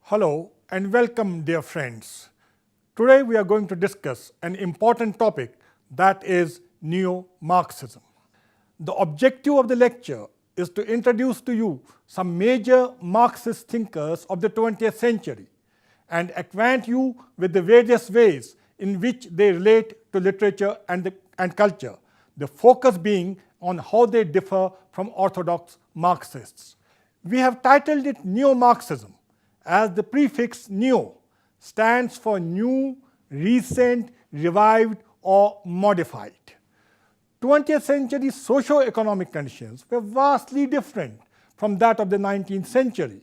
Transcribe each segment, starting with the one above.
Hello and welcome, dear friends. Today we are going to discuss an important topic, that is neo-Marxism. The objective of the lecture is to introduce to you some major Marxist thinkers of the 20th century and acquaint you with the various ways in which they relate to literature and culture, the focus being on how they differ from orthodox Marxists. We have titled it Neo-Marxism, as the prefix neo stands for new, recent, revived, or modified. 20th century socio-economic conditions were vastly different from that of the 19th century,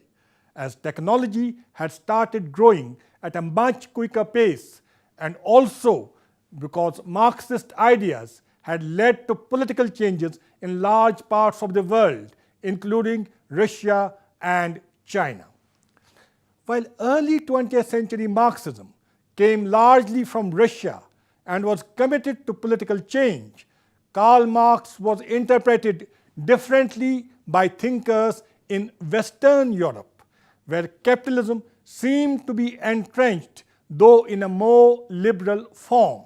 as technology had started growing at a much quicker pace, and also because Marxist ideas had led to political changes in large parts of the world, including Russia and China. While early 20th century Marxism came largely from Russia and was committed to political change, Karl Marx was interpreted differently by thinkers in Western Europe, where capitalism seemed to be entrenched, though in a more liberal form.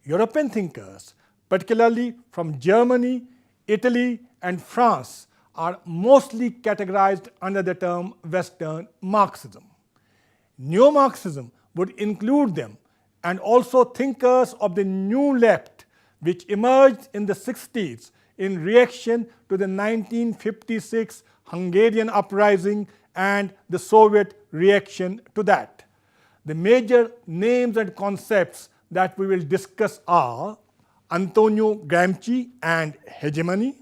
European thinkers, particularly from Germany, Italy, and France, are mostly categorized under the term Western Marxism. Neo-Marxism would include them, and also thinkers of the New Left, which emerged in the 60s in reaction to the 1956 Hungarian uprising and the Soviet reaction to that. The major names and concepts that we will discuss are Antonio Gramsci and hegemony,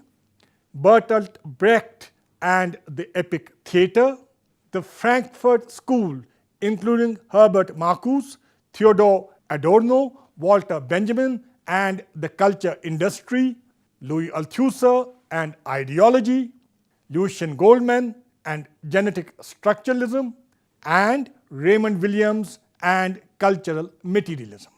Bertolt Brecht and the epic theater, the Frankfurt School, including Herbert Marcuse, Theodor Adorno, Walter Benjamin, and the culture industry, Louis Althusser and ideology, Lucien Goldman and genetic structuralism, and Raymond Williams and cultural materialism.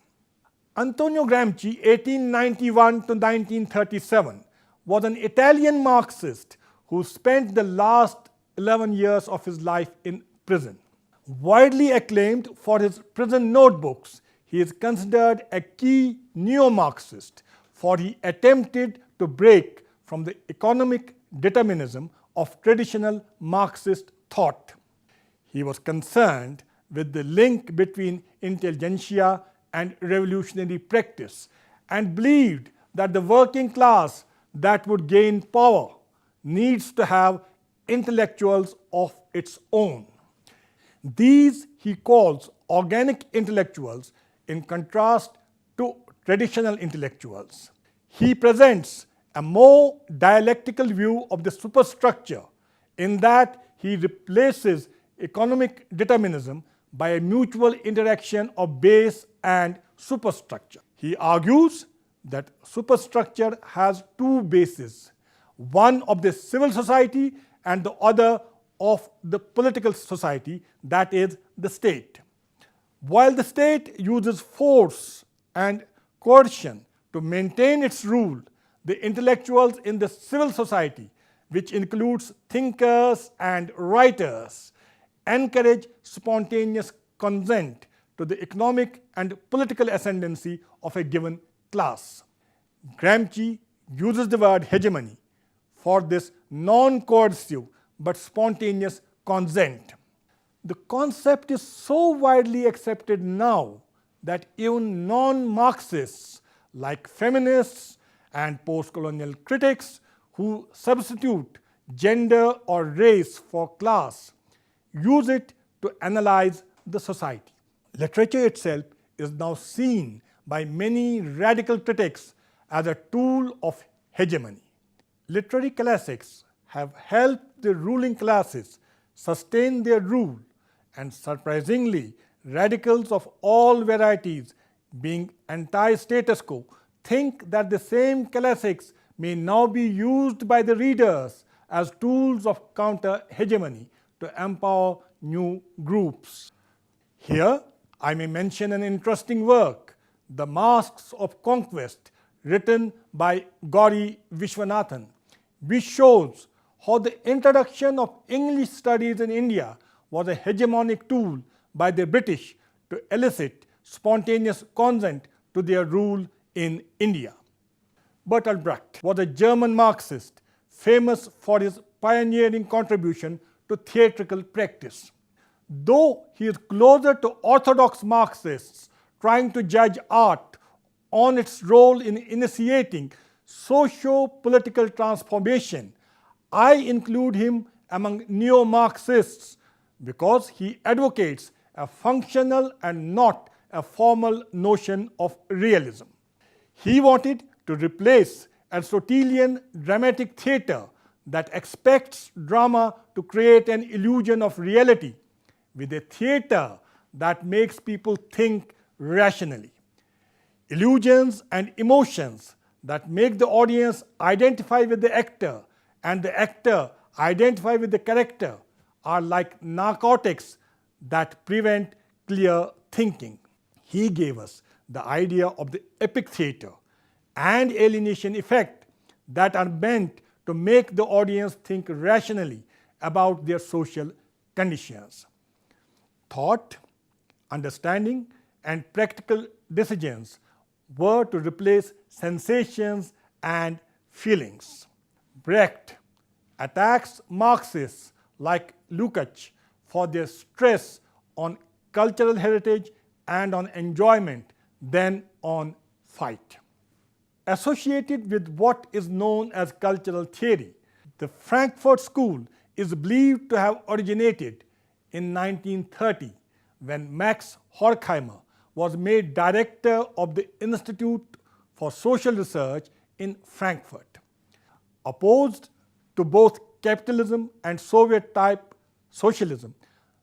Antonio Gramsci, 1891 to 1937, was an Italian Marxist who spent the last 11 years of his life in prison. Widely acclaimed for his prison notebooks, he is considered a key neo-Marxist, for he attempted to break from the economic determinism of traditional Marxist thought. He was concerned with the link between intelligentsia and revolutionary practice, and believed that the working class that would gain power needs to have intellectuals of its own. These he calls organic intellectuals, in contrast to traditional intellectuals. He presents a more dialectical view of the superstructure, in that he replaces economic determinism by a mutual interaction of base and superstructure. He argues that superstructure has two bases, one of the civil society and the other of the political society, that is, the state. While the state uses force and coercion to maintain its rule, the intellectuals in the civil society, which includes thinkers and writers, encourage spontaneous consent to the economic and political ascendancy of a given class. Gramsci uses the word hegemony for this non-coercive but spontaneous consent. The concept is so widely accepted now that even non-Marxists like feminists and post-colonial critics who substitute gender or race for class use it to analyze the society. Literature itself is now seen by many radical critics as a tool of hegemony. Literary classics have helped the ruling classes sustain their rule, and surprisingly, radicals of all varieties, being anti-status quo, think that the same classics may now be used by the readers as tools of counter-hegemony to empower new groups. Here, I may mention an interesting work, The Masks of Conquest, written by Gauri Vishwanathan, which shows how the introduction of English studies in India was a hegemonic tool by the British to elicit spontaneous consent to their rule in India. Bertolt Brecht was a German Marxist famous for his pioneering contribution to theatrical practice. Though he is closer to orthodox Marxists trying to judge art on its role in initiating socio-political transformation, I include him among neo-Marxists because he advocates a functional and not a formal notion of realism. He wanted to replace Aristotelian dramatic theatre that expects drama to create an illusion of reality with a theatre that makes people think rationally. Illusions and emotions that make the audience identify with the actor and the actor identify with the character are like narcotics that prevent clear thinking. He gave us the idea of the epic theatre and alienation effect that are meant to make the audience think rationally about their social conditions. Thought, understanding, and practical decisions were to replace sensations and feelings. Brecht attacks Marxists like Lukács for their stress on cultural heritage and on enjoyment than on fight. Associated with what is known as cultural theory, the Frankfurt School is believed to have originated in 1930 when Max Horkheimer was made director of the Institute for Social Research in Frankfurt. Opposed to both capitalism and Soviet-type socialism,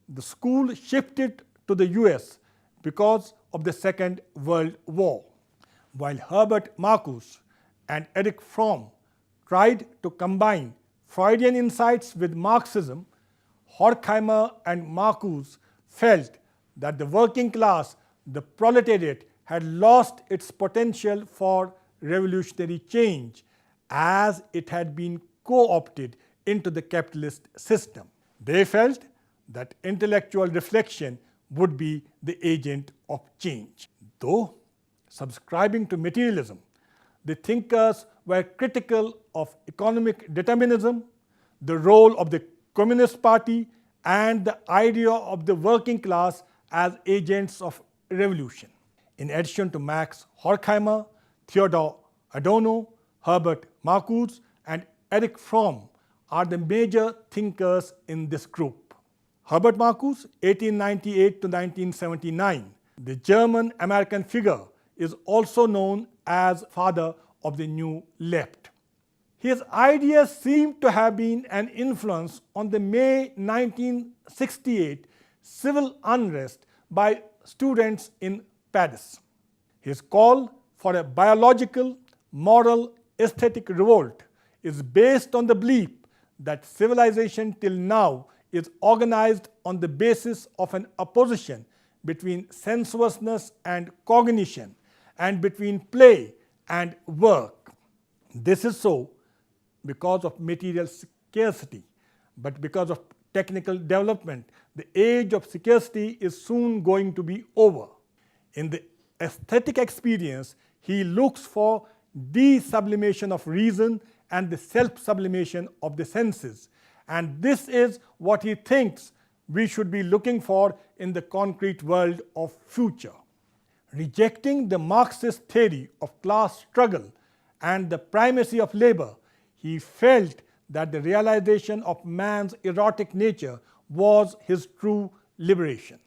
the school shifted to the US because of the Second World War. While Herbert Marcuse and Erich Fromm tried to combine Freudian insights with Marxism, Horkheimer and Marcuse felt that the working class, the proletariat, had lost its potential for revolutionary change as it had been co-opted into the capitalist system. They felt that intellectual reflection would be the agent of change. Though subscribing to materialism, the thinkers were critical of economic determinism, the role of the Communist Party, and the idea of the working class as agents of revolution. In addition to Max Horkheimer, Theodor Adorno, Herbert Marcuse, and Erich Fromm are the major thinkers in this group. Herbert Marcuse, 1898 to 1979, the German-American figure, is also known as father of the New Left. His ideas seem to have been an influence on the May 1968 civil unrest by students in Paris. His call for a biological, moral, aesthetic revolt is based on the belief that civilization till now is organized on the basis of an opposition between sensuousness and cognition, and between play and work. This is so because of material scarcity, but because of technical development, the age of scarcity is soon going to be over. In the aesthetic experience, he looks for de-sublimation of reason and the self-sublimation of the senses. And this is what he thinks we should be looking for in the concrete world of future. Rejecting the Marxist theory of class struggle and the primacy of labor, he felt that the realization of man's erotic nature was his true liberation.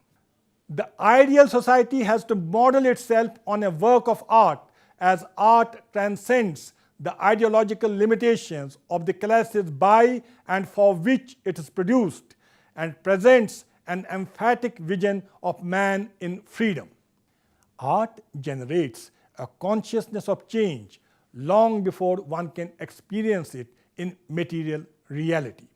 The ideal society has to model itself on a work of art, as art transcends the ideological limitations of the classes by and for which it is produced, and presents an emphatic vision of man in freedom. Art generates a consciousness of change long before one can experience it in material reality.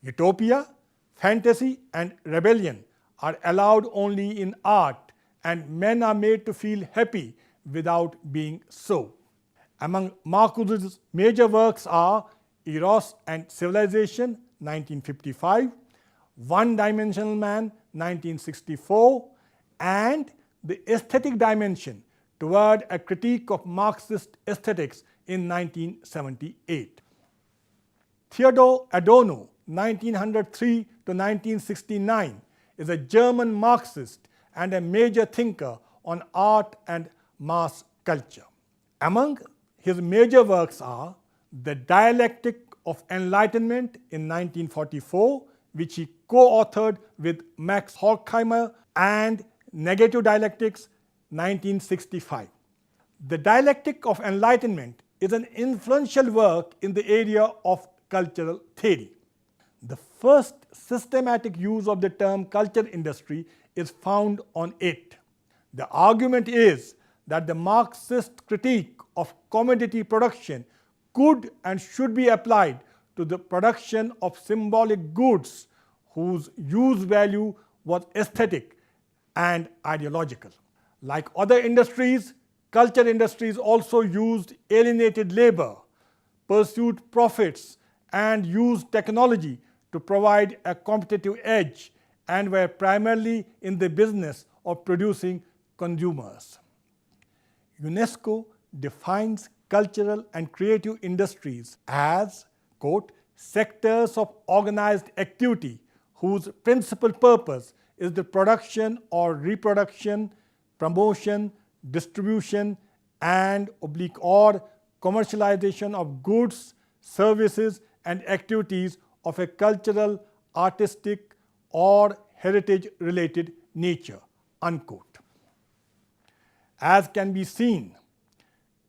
Utopia, fantasy, and rebellion are allowed only in art, and men are made to feel happy without being so. Among Marcuse's major works are Eros and Civilization, 1955, One-Dimensional Man, 1964, and The Aesthetic Dimension, Toward a Critique of Marxist Aesthetics in 1978. Theodor Adorno, 1903 to 1969, is a German Marxist and a major thinker on art and mass culture. Among his major works are The Dialectic of Enlightenment in 1944, which he co-authored with Max Horkheimer, and Negative Dialectics, 1965. The Dialectic of Enlightenment is an influential work in the area of cultural theory. The first systematic use of the term culture industry is found on it. The argument is that the Marxist critique of commodity production could and should be applied to the production of symbolic goods whose use value was aesthetic and ideological. Like other industries, culture industries also used alienated labor, pursued profits, and used technology to provide a competitive edge, and were primarily in the business of producing consumers. UNESCO defines cultural and creative industries as, quote, sectors of organized activity whose principal purpose is the production or reproduction, promotion, distribution, and or commercialization of goods, services, and activities of a cultural, artistic, or heritage-related nature, unquote. As can be seen,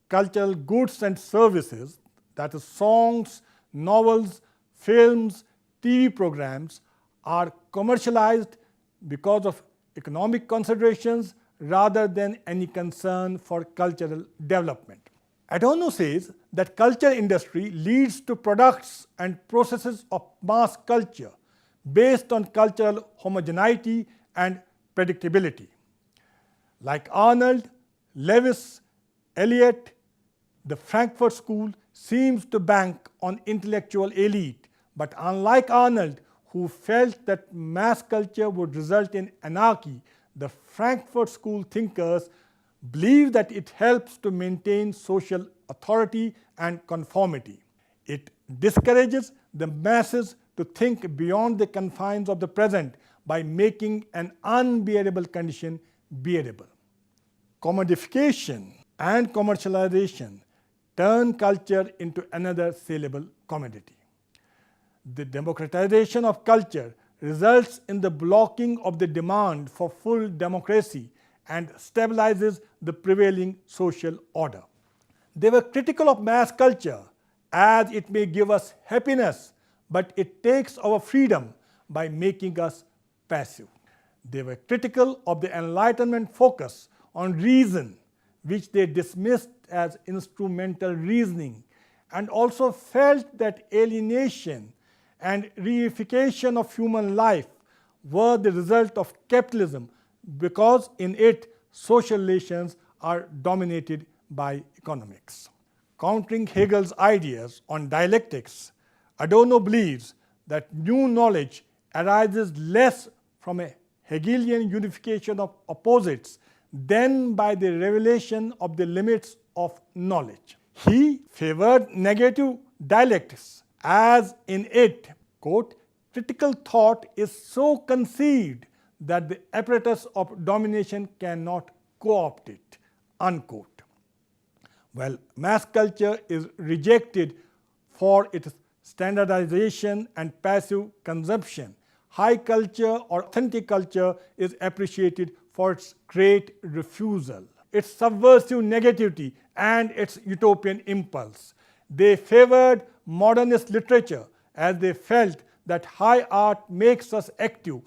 cultural goods and services, that is songs, novels, films, TV programs, are commercialized because of economic considerations rather than any concern for cultural development. Adorno says that culture industry leads to products and processes of mass culture based on cultural homogeneity and predictability. Like Arnold, Lewis, Eliot, the Frankfurt School seems to bank on intellectual elite, but unlike Arnold, who felt that mass culture would result in anarchy, the Frankfurt School thinkers believe that it helps to maintain social authority and conformity. It discourages the masses to think beyond the confines of the present by making an unbearable condition bearable. Commodification and commercialization turn culture into another saleable commodity. The democratization of culture results in the blocking of the demand for full democracy and stabilizes the prevailing social order. They were critical of mass culture as it may give us happiness, but it takes our freedom by making us passive. They were critical of the Enlightenment focus on reason, which they dismissed as instrumental reasoning, and also felt that alienation and reification of human life were the result of capitalism because in it social relations are dominated by economics. Countering Hegel's ideas on dialectics, Adorno believes that new knowledge arises less from a Hegelian unification of opposites than by the revelation of the limits of knowledge. He favored negative dialectics, as in it, quote, critical thought is so conceived that the apparatus of domination cannot co-opt it, unquote. Well, mass culture is rejected for its standardization and passive consumption. High culture or authentic culture is appreciated for its great refusal, its subversive negativity, and its utopian impulse. They favored modernist literature as they felt that high art makes us active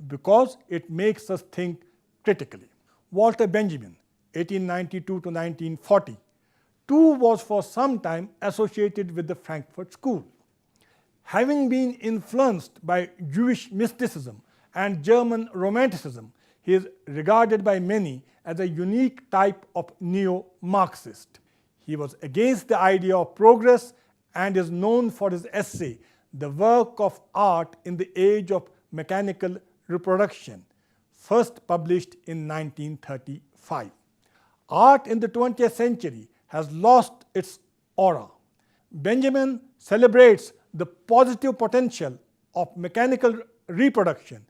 because it makes us think critically. Walter Benjamin, 1892 to 1940, too was for some time associated with the Frankfurt School. Having been influenced by Jewish mysticism and German Romanticism, he is regarded by many as a unique type of neo-Marxist. He was against the idea of progress and is known for his essay, The Work of Art in the Age of Mechanical Reproduction, first published in 1935. Art in the 20th century has lost its aura. Benjamin celebrates the positive potential of mechanical reproduction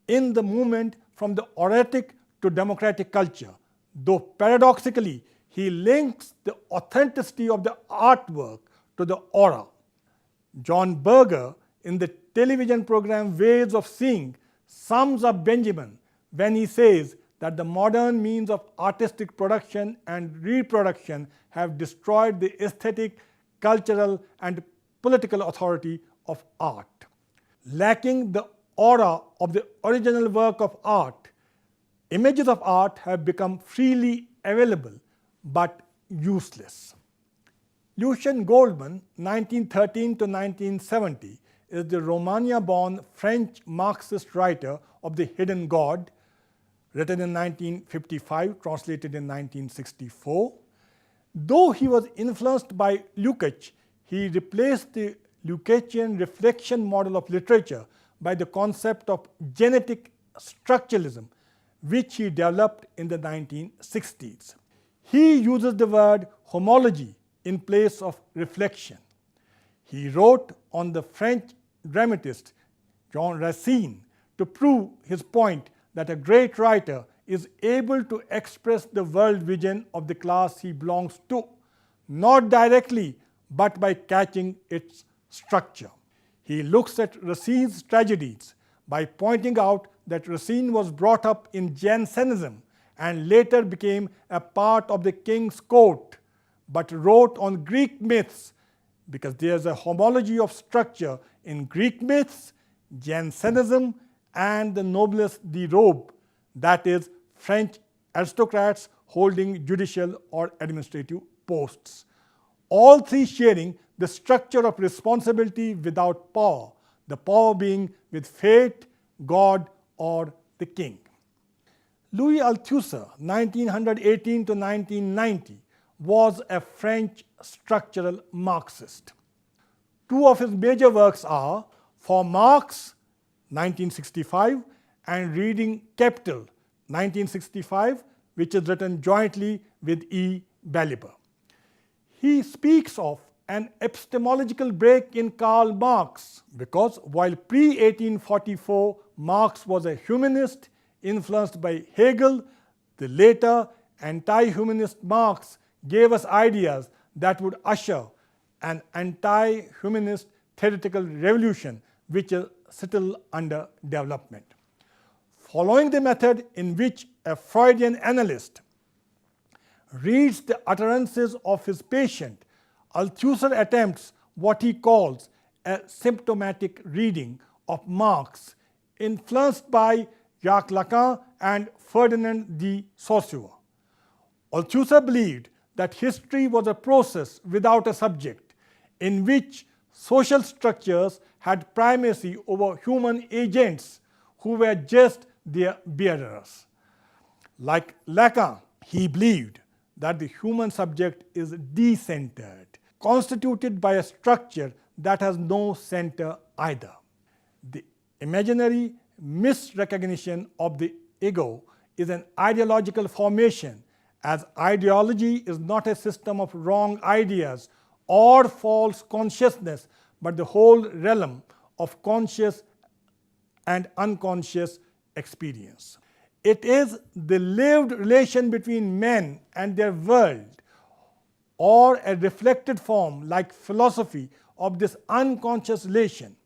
in the movement from the oratic to democratic culture, though paradoxically he links the authenticity of the artwork to the aura. John Berger, in the television program Ways of Seeing, sums up Benjamin when he says that the modern means of artistic production and reproduction have destroyed the aesthetic, cultural, and political authority of art. Lacking the aura of the original work of art, images of art have become freely available but useless. Lucien Goldman, 1913 to 1970, is the Romania-born French Marxist writer of The Hidden God, written in 1955, translated in 1964. Though he was influenced by Lukács, he replaced the Lukácsian reflection model of literature by the concept of genetic structuralism, which he developed in the 1960s. He uses the word homology in place of reflection. He wrote on the French dramatist Jean Racine to prove his point that a great writer is able to express the world vision of the class he belongs to, not directly but by catching its structure. He looks at Racine's tragedies by pointing out that Racine was brought up in Jansenism and later became a part of the king's court, but wrote on Greek myths because there's a homology of structure in Greek myths, Jansenism, and the noblesse de robe, that is, French aristocrats holding judicial or administrative posts. All three sharing the structure of responsibility without power, the power being with fate, God, or the king. Louis Althusser, 1918 to 1990, was a French structural Marxist. Two of his major works are For Marx, 1965, and Reading Capital, 1965, which is written jointly with E. Balibar. He speaks of an epistemological break in Karl Marx because while pre-1844 Marx was a humanist influenced by Hegel, the later anti-humanist Marx gave us ideas that would usher an anti-humanist theoretical revolution which is still under development. Following the method in which a Freudian analyst reads the utterances of his patient, Althusser attempts what he calls a symptomatic reading of Marx, influenced by Jacques Lacan and Ferdinand de Saussure. Althusser believed that history was a process without a subject, in which social structures had primacy over human agents who were just their bearers. Like Lacan, he believed that the human subject is decentered, constituted by a structure that has no center either. The imaginary misrecognition of the ego is an ideological formation, as ideology is not a system of wrong ideas or false consciousness, but the whole realm of conscious and unconscious experience. It is the lived relation between men and their world, or a reflected form like philosophy of this unconscious relation.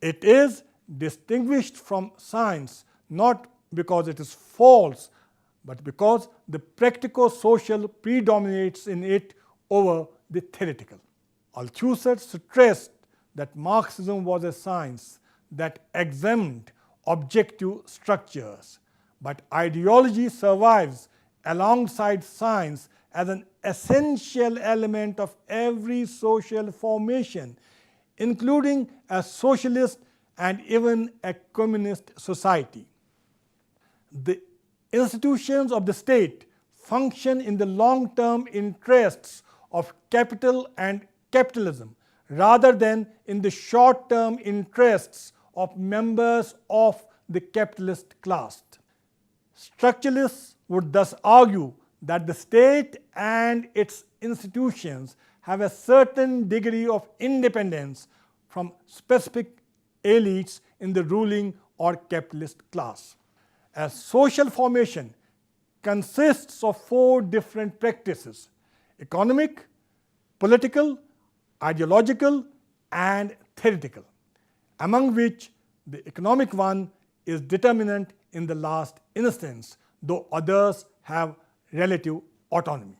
It is distinguished from science not because it is false, but because the practico-social predominates in it over the theoretical. Althusser stressed that Marxism was a science that examined objective structures, but ideology survives alongside science as an essential element of every social formation, including a socialist and even a communist society. The institutions of the state function in the long-term interests of capital and capitalism rather than in the short-term interests of members of the capitalist class. Structuralists would thus argue that the state and its institutions have a certain degree of independence from specific elites in the ruling or capitalist class. A social formation consists of 4 different practices: economic, political, ideological, and theoretical, among which the economic one is determinant in the last instance, though others have relative autonomy.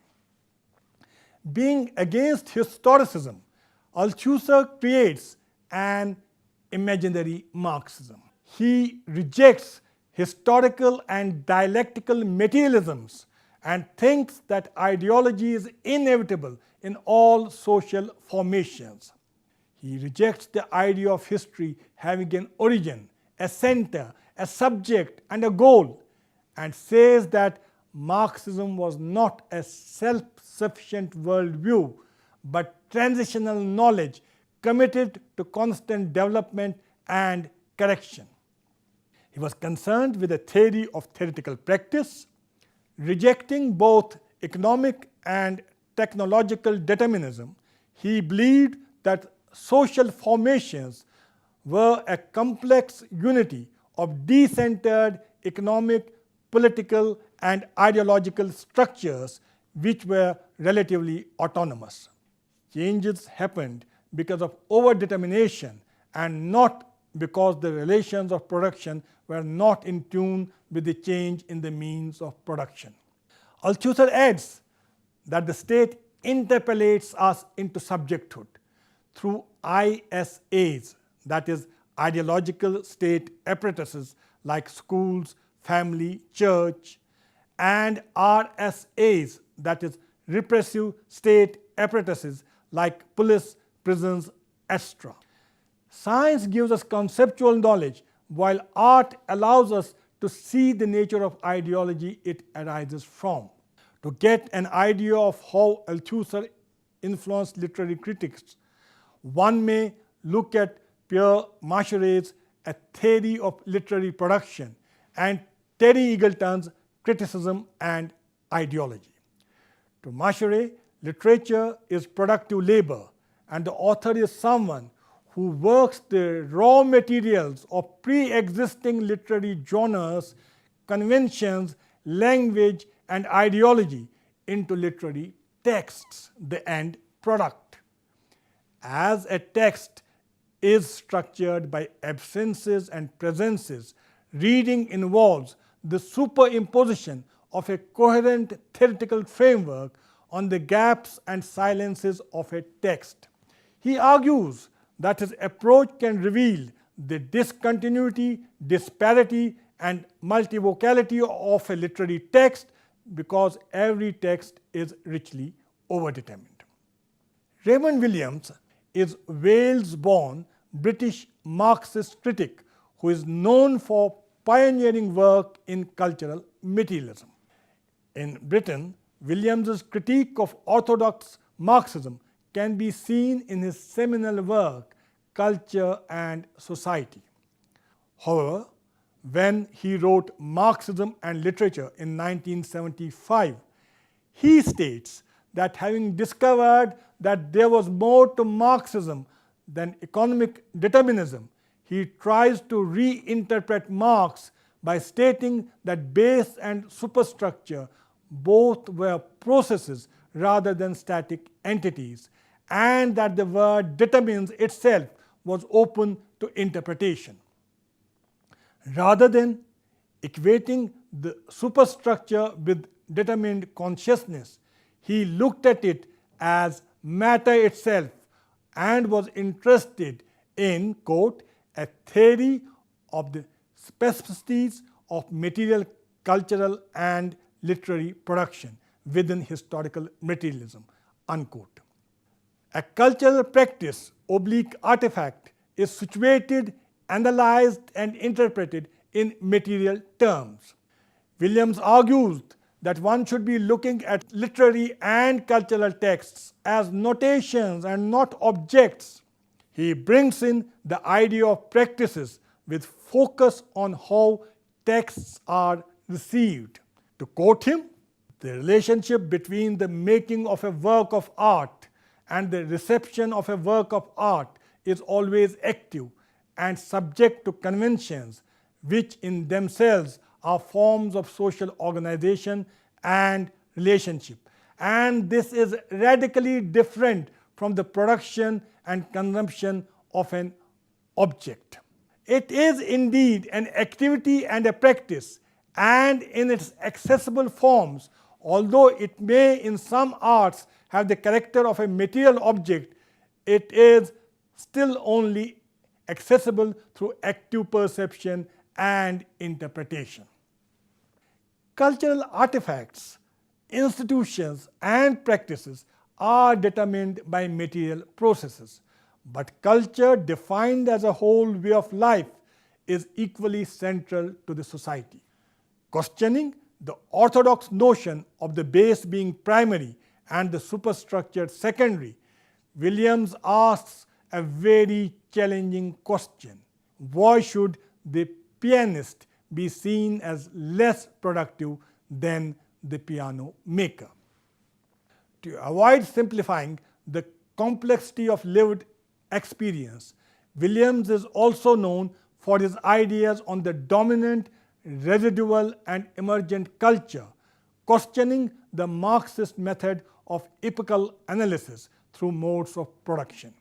Being against historicism, Althusser creates an imaginary Marxism. He rejects historical and dialectical materialisms and thinks that ideology is inevitable in all social formations. He rejects the idea of history having an origin, a center, a subject, and a goal, and says that Marxism was not a self-sufficient worldview, but transitional knowledge committed to constant development and correction. He was concerned with a theory of theoretical practice, rejecting both economic and technological determinism. He believed that social formations were a complex unity of decentered economic, political, and ideological structures which were relatively autonomous. Changes happened because of overdetermination and not because the relations of production were not in tune with the change in the means of production. Althusser adds that the state interpellates us into subjecthood through ISAs, that is, ideological state apparatuses like schools, family, church, and RSAs, that is, repressive state apparatuses like police, prisons, etc. Science gives us conceptual knowledge, while art allows us to see the nature of ideology it arises from. To get an idea of how Althusser influenced literary critics, one may look at Pierre Macheret's A Theory of Literary Production and Terry Eagleton's Criticism and Ideology. To Macheret, literature is productive labor, and the author is someone who works the raw materials of pre-existing literary genres, conventions, language, and ideology into literary texts, the end product. As a text is structured by absences and presences, reading involves the superimposition of a coherent theoretical framework on the gaps and silences of a text. He argues that his approach can reveal the discontinuity, disparity, and multivocality of a literary text because every text is richly overdetermined. Raymond Williams is Wales-born British Marxist critic who is known for pioneering work in cultural materialism. In Britain, Williams's critique of orthodox Marxism can be seen in his seminal work, Culture and Society. However, when he wrote Marxism and Literature in 1975, he states that having discovered that there was more to Marxism than economic determinism, he tries to reinterpret Marx by stating that base and superstructure both were processes rather than static entities, and that the word determines itself was open to interpretation. Rather than equating the superstructure with determined consciousness, he looked at it as matter itself and was interested in, quote, a theory of the specificities of material, cultural, and literary production within historical materialism, unquote. A cultural practice / artifact is situated, analyzed, and interpreted in material terms. Williams argues that one should be looking at literary and cultural texts as notations and not objects. He brings in the idea of practices with focus on how texts are received. To quote him, the relationship between the making of a work of art and the reception of a work of art is always active and subject to conventions which in themselves are forms of social organization and relationship. And this is radically different from the production and consumption of an object. It is indeed an activity and a practice, and in its accessible forms, although it may in some arts have the character of a material object, it is still only accessible through active perception and interpretation. Cultural artifacts, institutions, and practices are determined by material processes, but culture defined as a whole way of life is equally central to the society. Questioning the orthodox notion of the base being primary and the superstructure secondary, Williams asks a very challenging question. Why should the pianist be seen as less productive than the piano maker? To avoid simplifying the complexity of lived experience, Williams is also known for his ideas on the dominant, residual, and emergent culture, questioning the Marxist method of epochal analysis through modes of production.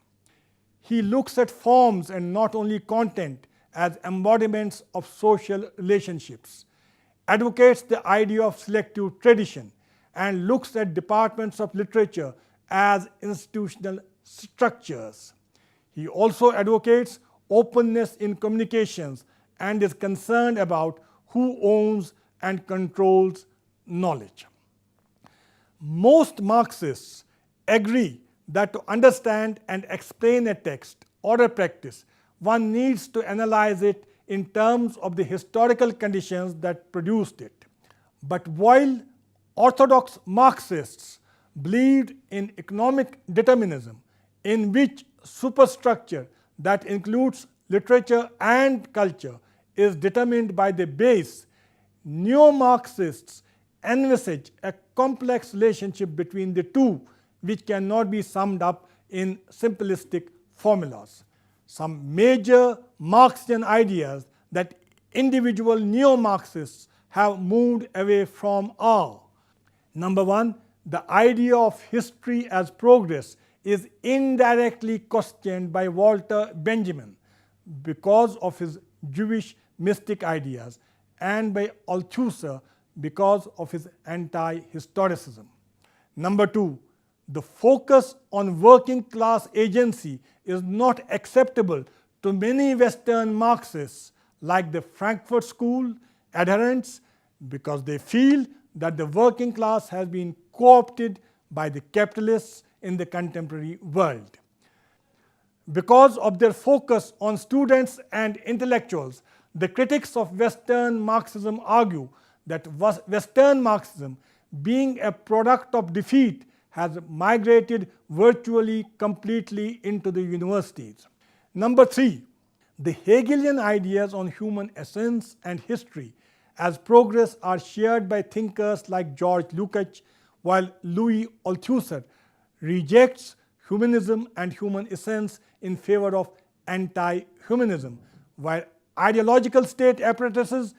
He looks at forms and not only content as embodiments of social relationships, advocates the idea of selective tradition, and looks at departments of literature as institutional structures. He also advocates openness in communications and is concerned about who owns and controls knowledge. Most Marxists agree that to understand and explain a text or a practice, one needs to analyze it in terms of the historical conditions that produced it. But while orthodox Marxists believed in economic determinism, in which superstructure that includes literature and culture is determined by the base, neo-Marxists envisage a complex relationship between the two, which cannot be summed up in simplistic formulas. Some major Marxian ideas that individual neo-Marxists have moved away from are: number one, the idea of history as progress is indirectly questioned by Walter Benjamin because of his Jewish mystic ideas, and by Althusser because of his anti-historicism. Number two, the focus on working class agency is not acceptable to many Western Marxists like the Frankfurt School adherents, because they feel that the working class has been co-opted by the capitalists in the contemporary world. Because of their focus on students and intellectuals, the critics of Western Marxism argue that Western Marxism, being a product of defeat, has migrated virtually completely into the universities. Number three, the Hegelian ideas on human essence and history as progress are shared by thinkers like George Lukács, while Louis Althusser rejects humanism and human essence in favor of anti-humanism, while ideological state apparatuses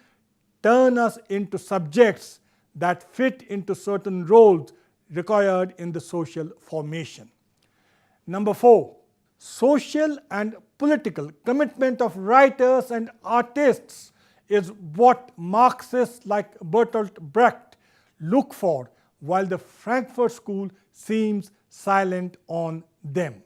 turn us into subjects that fit into certain roles required in the social formation. Number four, social and political commitment of writers and artists is what Marxists like Bertolt Brecht look for, while the Frankfurt School seems silent on them.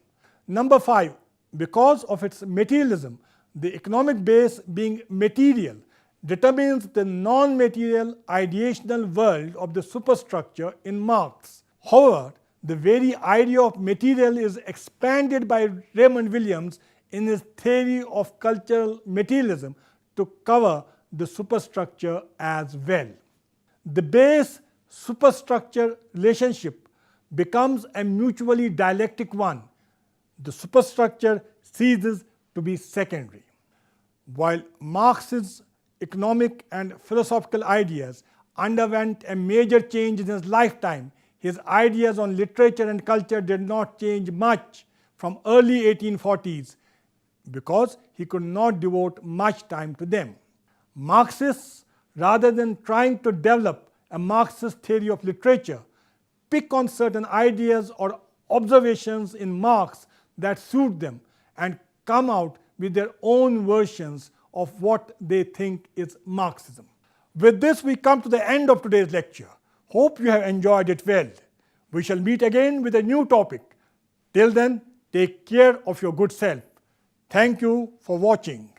Number five, because of its materialism, the economic base being material determines the non-material ideational world of the superstructure in Marx. However, the very idea of material is expanded by Raymond Williams in his theory of cultural materialism to cover the superstructure as well. The base superstructure relationship becomes a mutually dialectic one. The superstructure ceases to be secondary. While Marx's economic and philosophical ideas underwent a major change in his lifetime, his ideas on literature and culture did not change much from early 1840s because he could not devote much time to them. Marxists, rather than trying to develop a Marxist theory of literature, pick on certain ideas or observations in Marx that suit them and come out with their own versions of what they think is Marxism. With this, we come to the end of today's lecture. Hope you have enjoyed it well. We shall meet again with a new topic. Till then, take care of your good self. Thank you for watching.